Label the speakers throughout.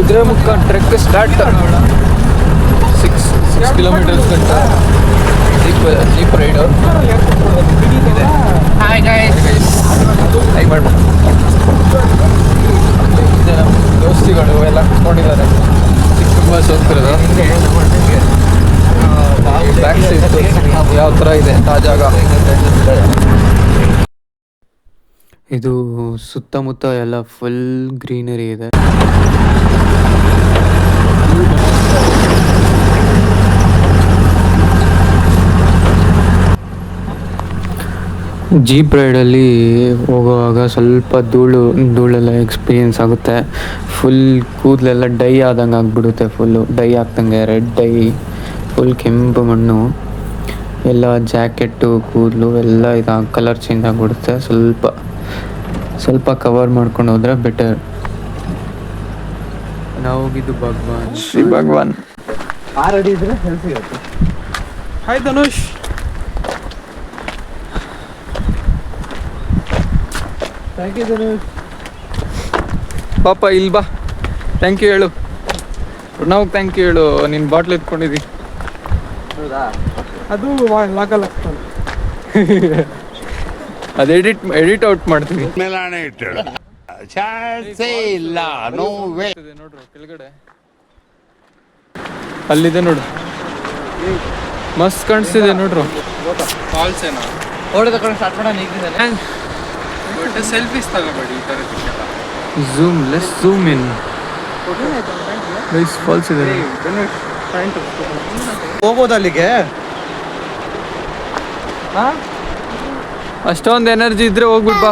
Speaker 1: Kudremukh trek start. 6 kilometres ಗಂಟ jeep raid ಇದೆ. Hi guys, like ಮಾಡ್ಬೋದು. ನಮ್ಮ ದೋಸ್ತಿಗಳು ಎಲ್ಲ ಕುತ್ಕೊಂಡಿದ್ದಾರೆ. ಚಿಕ್ಕ ಬಸ್ ಹೋಗ್ತಿರೋದು. ಬ್ಯಾಕ್ ಸೈಡ್ ಯಾವ ಥರ ಇದೆ ಆ ಜಾಗ. ಇದು ಸುತ್ತಮುತ್ತ ಎಲ್ಲ ಫುಲ್ ಗ್ರೀನರಿ ಇದೆ. ಜೀಪ್ ರೈಡಲ್ಲಿ ಹೋಗುವಾಗ ಸ್ವಲ್ಪ ಧೂಳೆಲ್ಲ ಎಕ್ಸ್ಪೀರಿಯೆನ್ಸ್ ಆಗುತ್ತೆ. ಫುಲ್ ಕೂದಲೆಲ್ಲ ಡೈ ಆದಂಗೆ ಆಗಿಬಿಡುತ್ತೆ. ಫುಲ್ಲು ಡೈ ಆಗ್ತಂಗೆ, ರೆಡ್ ಡೈ, ಫುಲ್ ಕೆಂಪು ಮಣ್ಣು ಎಲ್ಲ. ಜಾಕೆಟ್ಟು ಕೂದಲು ಎಲ್ಲ ಇದು ಕಲರ್ ಚೇಂಜ್ ಆಗಿಬಿಡುತ್ತೆ. ಸ್ವಲ್ಪ ಕವರ್ ಮಾಡ್ಕೊಂಡು ಹೋದರೆ ಬೆಟರ್. ನಾವು ಹೋಗಿದ್ದು Bhagwan, Shri Bhagwan. Hi Dhanush. Thank you Dhanush. ಪಾಪ ಇಲ್ಲಿ ಬಾ, ಥ್ಯಾಂಕ್ ಯು ಹೇಳು. ನಾವು ಥ್ಯಾಂಕ್ ಯು ಹೇಳು. ನಿನ್ನ ಬಾಟ್ಲ್ ಎತ್ಕೊಂಡಿದ್ದಿ.
Speaker 2: ಹೌದಾ?
Speaker 3: ಅದು ಲಾಗಲ್ಲ.
Speaker 1: ಅದು ಎಡಿಟ್ ಔಟ್ ಮಾಡ್ತೀವಿ. ನೋಡ್ರು ಕೆಳಗಡೆ ಅಲ್ಲಿದೆ ನೋಡು, ಮಸ್ತ್ ಕಾಣಿಸ್ತಿದೆ ನೋಡ್ರು. ಫಾಲ್ಸ್ ಏನೋ
Speaker 2: ಫೋಟೋ ತಗೊಂಡು ಸ್ಟಾರ್ಟ್ ಮಾಡೋಣ. ಈಗಿದ್ದಾನೆ
Speaker 1: ಬಟ್ ಸೆಲ್ಫೀಸ್ ತಗೋಬೇಡಿ ಈ ಥರದಕ್ಕೆಲ್ಲ. Zoom in. ನೈಸ್ ಫಾಲ್ಸ್ ಇದೆ.
Speaker 2: ಹೋಗ್ಬೋದು ಅಲ್ಲಿಗೆ?
Speaker 1: ಅಷ್ಟೊಂದು ಎನರ್ಜಿ ಇದ್ರೆ ಹೋಗ್ಬಿಟ್ ಬಾ.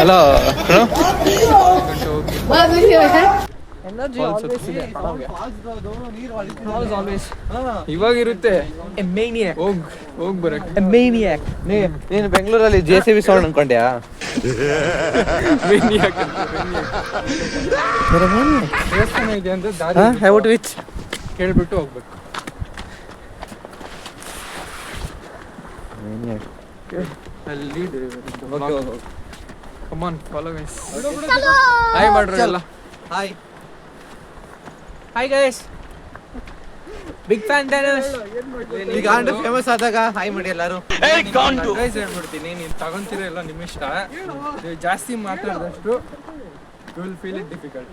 Speaker 1: ಹಲೋ, ಇವಾಗಿರುತ್ತೆ. ಹೋಗ್ ಬರಕ್ಕೆ.
Speaker 2: ನೀನು ಬೆಂಗಳೂರಲ್ಲಿ JCB ಸೌಂಡ್ ಅನ್ಕೊಂಡ್ಯಾ?
Speaker 1: ದೇವಸ್ಥಾನ ಇದೆ ಅಂತ ದಾರಿ ಕೇಳ್ಬಿಟ್ಟು ಹೋಗ್ಬೇಕು. ಅಲ್ಲಿ ಕಮಾನ್ ಫಾಲೋ ಗೈಸ್. ಹಾಯ್ ಮಾಡ್ರಿ ಎಲ್ಲ.
Speaker 2: Hi guys, big fan Dhanush. ಈಗ ಆಂಡ್ರೆ ಫೇಮಸ್ ಆದಾಗ ಹಾಯ್ ಮಾಡಿ ಎಲ್ಲರೂ.
Speaker 1: ಗೈಸ್ ಹೇಳ್ಬಿಡ್ತೀನಿ, ನೀನು ತಗೊಂತೀರ ಎಲ್ಲ ನಿಮ್ಮ ಇಷ್ಟ. ನೀವು ಜಾಸ್ತಿ ಮಾತಾಡಿದಷ್ಟು you will feel it difficult.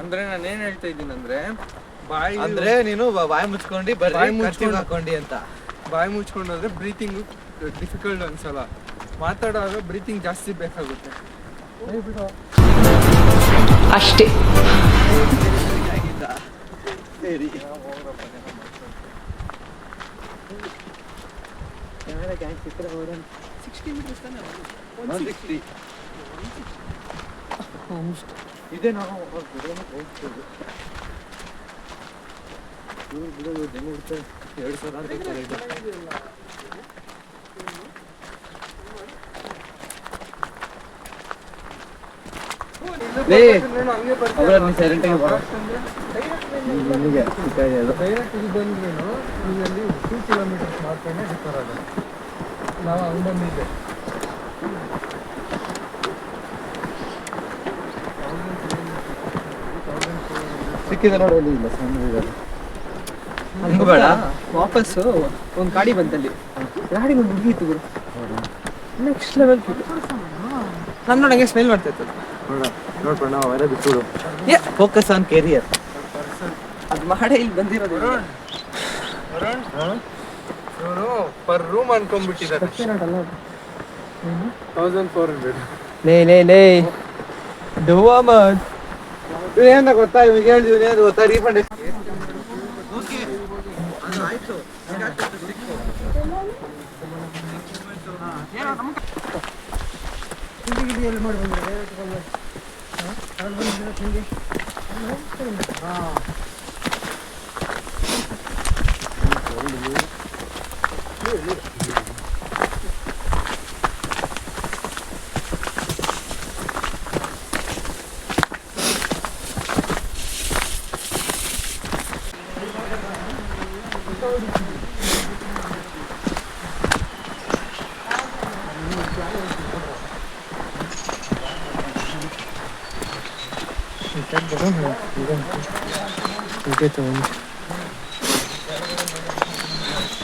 Speaker 1: ಅಂದ್ರೆ ನಾನು ಏನು ಹೇಳ್ತಾ ಇದ್ದೀನಿ ಅಂದ್ರೆ
Speaker 2: ನೀನು ಬಾಯಿ ಮುಚ್ಕೊಂಡು ಹಾಕೊಂಡಿ ಅಂತ.
Speaker 1: ಬಾಯಿ ಮುಚ್ಕೊಂಡ್ರೆ ಬ್ರೀತಿಂಗು ಡಿಫಿಕಲ್ಟ್ ಅನ್ಸಲ್ಲ. ಮಾತಾಡುವಾಗ ಬ್ರೀತಿಂಗ್ ಜಾಸ್ತಿ ಬೇಕಾಗುತ್ತೆ
Speaker 4: ಅಷ್ಟೇ.
Speaker 2: ಇದೇ ನಾವು
Speaker 1: ನಾವು ಹಂಗೆ ಬಂದಿದ್ದೆ.
Speaker 2: ಸಿಕ್ಕಿದೆ ನೋಡಿ. ಇಲ್ಲ
Speaker 3: ಹಂಗ ಬೇಡ. ವಾಪಸ್ಸು ಒಂದು ಗಾಡಿ ಬಂತಲ್ಲಿ. ಗಾಡಿ ಒಂದು ಮುಗೀತು ಗುರು. ನೆಕ್ಸ್ಟ್ ಲೆವೆಲ್ ನಾನು ನೋಡಂಗೆ ಸ್ಮೆಲ್ ಮಾಡ್ತಾ ಇತ್ತು.
Speaker 2: ನೋಡ್ಬೇಡ, ನಾವು ಅವರೇ ಬಿಟ್ಟು ಫೋಕಸ್ ಆನ್ ಕೆರಿಯರ್.
Speaker 3: ಅದು ಮಾಡೇ ಇಲ್ಲಿ ಬಂದಿರೋದು.
Speaker 1: ಪರ್ ರೂಮ್ ಅನ್ಕೊಂಡ್ಬಿಟ್ಟಿದ್ದಾರೆ. 1400.
Speaker 3: ಲೇ
Speaker 2: ಏನ ಗೊತ್ತಾ, ಇವಾಗ ಹೇಳಿದ್ವಿ ಏನು ಗೊತ್ತಾ, ರೀಫಂಡ್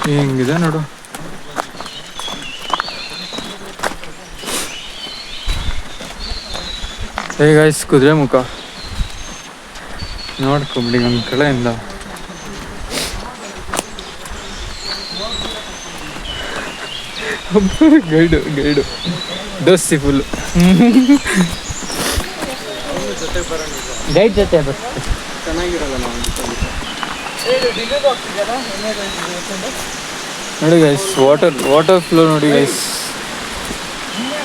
Speaker 4: ಹೆಂಗಿದೆ ನೋಡು. ಗೈಸ್ ಕುದುರೆ ಮುಖ ನೋಡ್ಕೊಬಿಡಿ ನಮ್ಮ ಕಡೆಯಿಂದ. ಗೈಡು ದೋಸ್ತಿ ಫುಲ್ಲು.
Speaker 3: ಗೈಡ್ ಜೊತೆ ಬಸ್
Speaker 4: ಚೆನ್ನಾಗಿರಲ್ಲ ನಾವು ನೋಡಿ ಗೈಸ್. ವಾಟರ್ ಫ್ಲೋ ನೋಡಿ ಗೈಸ್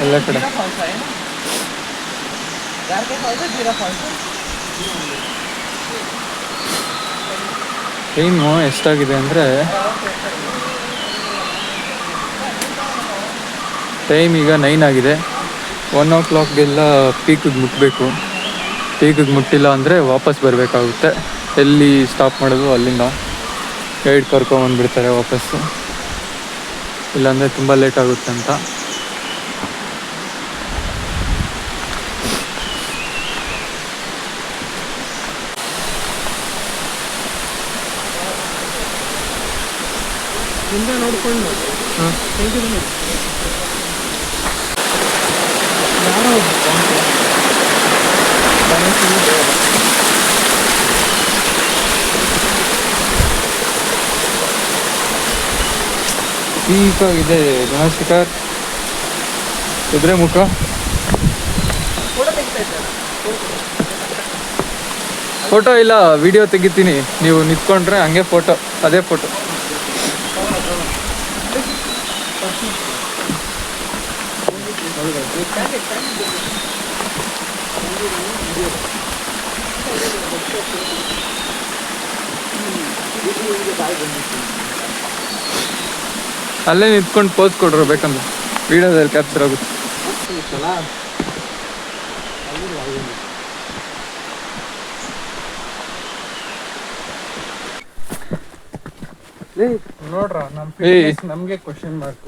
Speaker 4: ಎಲ್ಲ ಕಡೆ. ಟೈಮು ಎಷ್ಟಾಗಿದೆ ಅಂದರೆ ಟೈಮ್ ಈಗ 9 ಆಗಿದೆ. 1 o'clockಗೆಲ್ಲ ಪೀಕಿಗೆ ಮುಟ್ಟಬೇಕು. ಪೀಕಿಗೆ ಮುಟ್ಟಿಲ್ಲ ಅಂದರೆ ವಾಪಸ್ ಬರಬೇಕಾಗುತ್ತೆ. ಎಲ್ಲಿ ಸ್ಟಾಪ್ ಮಾಡೋದು ಅಲ್ಲಿಂದ ಗೈಡ್ ಕರ್ಕೊಂಬಂದ್ಬಿಡ್ತಾರೆ ವಾಪಸ್ಸು, ಇಲ್ಲಾಂದರೆ ತುಂಬ ಲೇಟ್ ಆಗುತ್ತೆ ಅಂತ.
Speaker 3: ಮುಂದೆ ನೋಡ್ಕೊಂಡು
Speaker 4: ಪೀಕಾಗಿದೆ ಗುಣಶೇಖರ್. ಕುದುರೆ ಮುಖ ಫೋಟೋ ಇಲ್ಲ, ವಿಡಿಯೋ ತೆಗಿತೀನಿ. ನೀವು ನಿಂತ್ಕೊಂಡ್ರೆ ಹಂಗೆ ಫೋಟೋ, ಅದೇ ಫೋಟೋ. ಅಲ್ಲೇ ನಿಂತ್ಕೊಂಡು ಪೋಸ್ ಕೊಡ್ರು ಬೇಕಂದ್ರೆ ವಿಡಿಯೋದಲ್ಲಿ ಕ್ಯಾಪ್ಚರ್ ಆಗುತ್ತೆ.
Speaker 3: ನೋಡ್ರ ನಮ್ಗೆ ಕ್ವಶನ್ ಮಾರ್ಕ್.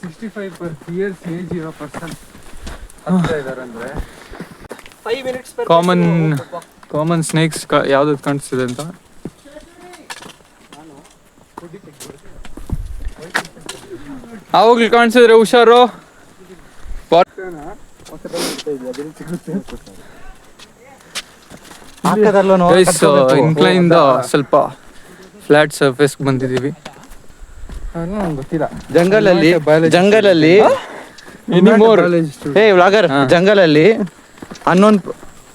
Speaker 3: 65 years ಏಜ್ ಇರೋ ಪರ್ಸನ್ ಇದಾರೆ ಅಂದ್ರೆ 5 minutes
Speaker 4: ಕಾಮನ್ ಸ್ನೇಕ್ಸ್ ಯಾವ್ದು ಕಾಣಿಸ್ತಿದೆ ಅಂತ. ಅವಾಗ್ಲಿ ಕಾಣಿಸಿದ್ರೆ ಹುಷಾರು. ಇನ್ಕ್ಲೈನ್ ಸ್ವಲ್ಪ ಫ್ಲಾಟ್ ಸರ್ಫೇಸ್ ಬಂದಿದೀವಿ.
Speaker 3: ಗೊತ್ತಿಲ್ಲ.
Speaker 2: ಜಂಗಲಲ್ಲಿ ವ್ಲಾಗರ್ ಜಂಗಲಲ್ಲಿ ಅನ್ನೋನ್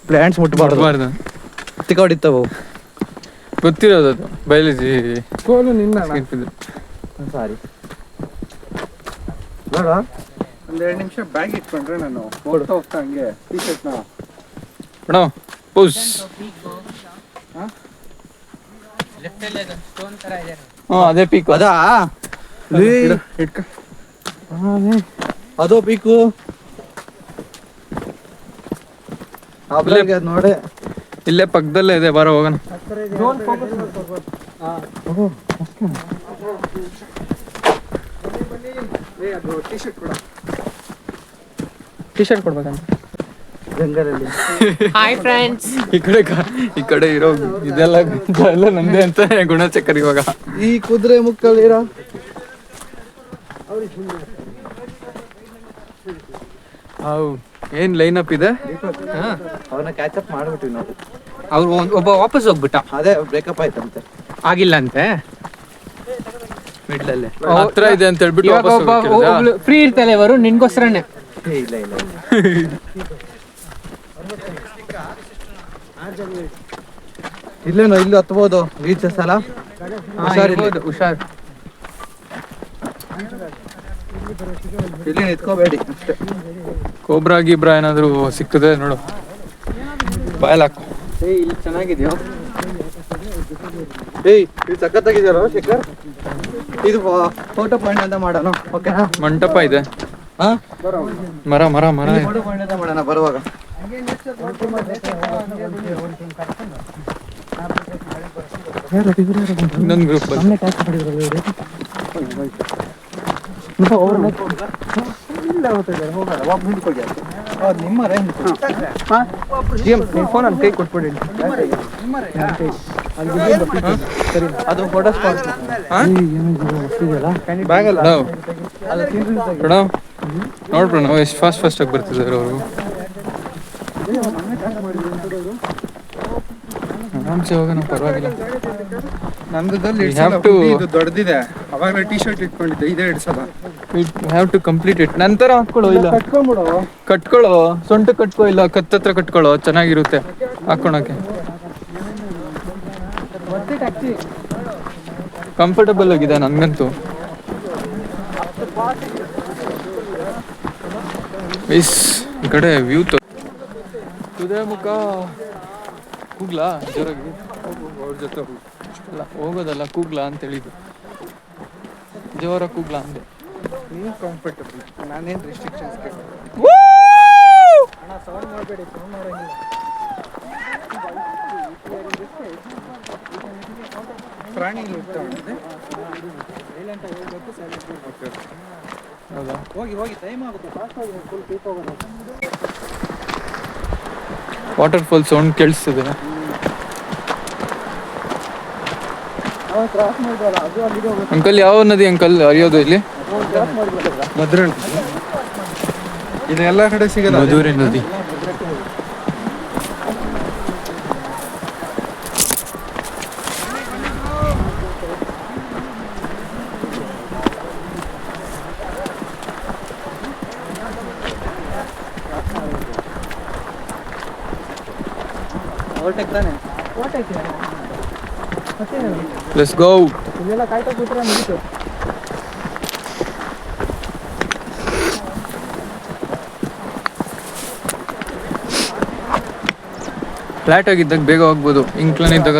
Speaker 2: ಪ್ಲಾಂಟ್ಸ್ ಮುಟ್ಟಬಾರ್ದು, ತಿಕ್ಕ ಹೊಡಿತಾವು.
Speaker 4: ಗೊತ್ತಿರೋದು ಅದು ಬಯಾಲಜಿ.
Speaker 3: ಸ್ಕೂಲು ನಿನ್ನ
Speaker 2: ಸಾರಿ
Speaker 3: ನೋಡ, ಒಂದ್ 2 ನಿಮಿಷ ಬ್ಯಾಗ್ ಇಟ್ಕೊಂಡ್ರೆ ನಾನು ಹೋಗ್ತಾ ಹಂಗೆ ಟೀ ಶರ್ಟ್ನ
Speaker 4: ಪೋಸ್. ಅದೇ ಪೀಕ್
Speaker 2: ಅದಾ ಅದೋ ಪೀಕು ನೋಡೆ.
Speaker 4: ಇಲ್ಲೇ ಪಕ್ಕದಲ್ಲೇ ಇದೆ, ಬರೋ ಹೋಗೋಣ.
Speaker 3: ಟೀ ಶರ್ಟ್ ಕೊಡ್ಬೇಕಂತ
Speaker 2: ಜಂಗಲಲ್ಲಿ.
Speaker 3: Hi friends.
Speaker 4: ಈ ಕಡೆ ಇರೋ ಇದೆಲ್ಲ ನಂದೇ ಅಂತ ಗುಣಚಕ್ಕರ್. ಇವಾಗ
Speaker 2: ಈ ಕುದುರೆ ಮುಕ್ಕಲ್ಲಿರೋ
Speaker 4: ಏನ್ ಲೈನ್ ಅಪ್ ಇದೆ.
Speaker 2: ಅವ್ರನ್ನ ಕ್ಯಾಚಪ್ ಮಾಡ್ಬಿಟ್ಟಿವಿ ನಾವು.
Speaker 3: ಅವ್ರು ಒಬ್ಬ ವಾಪಸ್ ಹೋಗ್ಬಿಟ್ಟ,
Speaker 2: ಅದೇ ಬ್ರೇಕಪ್ ಆಯ್ತಂತೆ.
Speaker 3: ಆಗಿಲ್ಲ ಅಂತೆ.
Speaker 2: ಮಿಡ್ಲಲ್ಲಿ
Speaker 4: ಹತ್ರ ಇದೆ ಅಂತ ಹೇಳ್ಬಿಟ್ಟು
Speaker 3: ಫ್ರೀ ಇರ್ತಾರೆ ಇವರು ನಿನ್ಗೋಸ್ಕರನೇ.
Speaker 2: ಇಲ್ಲ ಇಲ್ಲೇನೋ ಇಲ್ಲಿ ಹತ್ಬೋದು ಬೀಚಸ್ ಅಲ್ಲ.
Speaker 3: ಹುಷಾರ್.
Speaker 2: ಇಲ್ಲಿ ನಿಂತ್ಕೋಬೇಡಿ ಅಷ್ಟೇ.
Speaker 4: ಕೋಬ್ರಾ ಗೀಬ್ರಾ ಏನಾದ್ರು ಸಿಕ್ಕದೆ ನೋಡು, ಬಾಯಲ್ ಹಾಕು.
Speaker 3: ಇಲ್ಲಿ ಚೆನ್ನಾಗಿದೆಯೋ.
Speaker 2: ಇದು ಸಖತ್ತಾಗಿದೆಯಲ್ಲ ಶೇಖರ್. ಇದು ಫೋಟೋ ಪಾಯಿಂಟ್ ಅಂತ ಮಾಡೋಣ, ಓಕೆನಾ?
Speaker 4: ಮಂಟಪ ಇದೆ. ಮರ ಮರ ಮರ
Speaker 2: ಫೋಟೋ ಪಾಯಿಂಟ್ ಅಂತ ಮಾಡೋಣ ಬರುವಾಗ.
Speaker 4: ಇನ್ನೊಂದು ಗ್ರೂಪ್
Speaker 2: ಹೋಗಲ್ಲ
Speaker 3: ಫೋನ್ ನನ್ನ ಕೈ ಕೊಟ್ಬಿಡಿ ಅದು ಫೋಟೋ ಸ್ಪಾಟ್
Speaker 2: ಬ್ಯಾಗಲ್ಲ
Speaker 4: ಪ್ರಣವ್ ನೋಡ್ ಪ್ರಣವ್ ಎಷ್ಟು ಫಾಸ್ಟ್ ಆಗಿ ಬರ್ತಿದ್ದಾರೆ ಅವರು. ಆರಾಮ್ಸೆ ಹೋಗೋಣ, ಪರವಾಗಿಲ್ಲ.
Speaker 2: ನಂದಲ್ಲಿ
Speaker 4: We have to-
Speaker 2: ಇದು ದೊಡ್ಡದಿದೆ, ಅವಾಗ ಟಿ ಶರ್ಟ್ ಇಟ್ಕೊಂಡಿದ್ದೆ, ಇದೇ ಇಡ್ಸಲ್ಲ.
Speaker 4: We have to complete it. ನಂತರ ಹಾಕೊಳ್ಳೋ, ಇಲ್ಲ ಕಟ್ಕೊಳ್ಳೋ, ಸೊಂಟ ಕಟ್ಕೋ, ಇಲ್ಲ ಕತ್ತತ್ರ ಕಟ್ಕೊಳ್ಳೋ, ಚೆನ್ನಾಗಿರುತ್ತೆ ಹಾಕೊಳಕ್ಕೆ. ಕಂಫರ್ಟಬಲ್ ಆಗಿದೆ ನನ್ಗಂತೂ. ಇಸ್ ಈ ಕಡೆ ವ್ಯೂ ಕುದುರೆಮುಖ ಕೂಗ್ಲಾ ಜೋರಾಗಿ
Speaker 2: ಅವ್ರ ಜೊತೆ
Speaker 4: ಅಲ್ಲ ಹೋಗೋದಲ್ಲ, ಕೂಗ್ಲಾ ಅಂತ ಹೇಳಿದ್ದು, ಜೋರ ಕೂಗ್ಲಾ ಅಂದೆ.
Speaker 2: ನೀವು ಕಂಫರ್ಟಬಲ್, ನಾನೇನು ರೆಸ್ಟ್ರಿಕ್ಷನ್ಸ್ ಕೇಳಿ. ಪ್ರಾಣಿಗಳು ಇರ್ತಾವೆ.
Speaker 4: ಹೌದಾ?
Speaker 3: ಹೋಗಿ ಟೈಮ್ ಆಗುತ್ತೆ, ಫಾಸ್ಟ್ ಆಗಿ ಫುಲ್ ಪೀಕ್ ಹೋಗೋದು.
Speaker 4: ವಾಟರ್ ಫಾಲ್ ಸೌಂಡ್ ಕೇಳಿಸ್ತದೆ.
Speaker 3: ಕ್ರಾಸ್ ಮಾಡಿದ್ವಲ್ಲ, ಅದು ಅಲ್ಲಿಗೆ ಹೋಗುತ್ತೆ.
Speaker 4: ಅಂಕಲ್ ಯಾವ ನದಿ ಅಂಕಲ್ ಹರಿಯೋದು ಇಲ್ಲಿ?
Speaker 3: ಕ್ರಾಸ್ ಮಾಡಿದ್ವಲ್ಲ.
Speaker 2: ಮಧುರನ್ ಇದು ಎಲ್ಲ ಕಡೆ ಸಿಗಲ್ಲ.
Speaker 4: ಮಧುರೆ ನದಿ.
Speaker 3: ಓವರ್ಟೇಕ್ ತಾನೆ? Overtake
Speaker 4: let's go.
Speaker 3: ಇಲ್ಲೆಲ್ಲ ಕಾಯ್ತಾ ಕೂತ್ರೆ ಮುಗೀತು.
Speaker 4: ಫ್ಲಾಟ್ ಆಗಿದ್ದಾಗ ಬೇಗ ಹೋಗ್ಬೋದು, ಇಂಕ್ಲನ್ ಇದ್ದಾಗ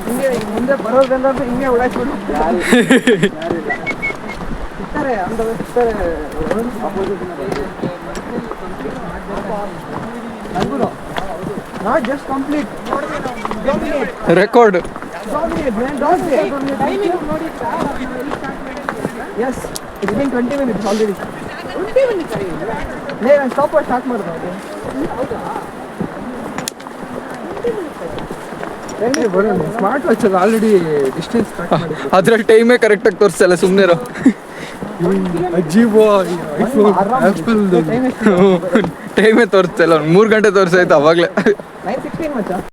Speaker 3: ಹಿಂಗೆ ಮುಂದೆ ಬರೋದ್ರಿಂದ ಹಿಂಗೆ ಉಡಾಯಿಸ್ಬಿಡು. ಸಿಗ್ತಾರೆ ಅಂದವ ಸಿಗ್ತಾರೆ. Not just complete
Speaker 4: record.
Speaker 3: Yes it's been 20 minutes already. 20 minutes ನಾನು ಸ್ಟಾಪ್ ಸ್ಟಾರ್ಟ್ ಮಾಡಿದೆ.
Speaker 2: ಸ್ಮಾರ್ಟ್ ವಾಚ್ ಅಲ್ಲಿ ಆಲ್ರೆಡಿ ಡಿಸ್ಟೆನ್ಸ್ ಸ್ಟಾರ್ಟ್ ಮಾಡಿ.
Speaker 4: ಅದ್ರಲ್ಲಿ ಟೈಮೇ ಕರೆಕ್ಟಾಗಿ ತೋರಿಸಲ್ಲ, ಸುಮ್ಮನೆ ಇರೋ.
Speaker 2: ಅಜೀಬ್ ಆಪಲ್
Speaker 4: ಟೈಮೇ ತೋರಿಸ್ತಲ್ಲ, 3 ಗಂಟೆ ತೋರಿಸಾಯ್ತು ಅವಾಗಲೇ.
Speaker 3: 9:16 ಮಚ್ಚ.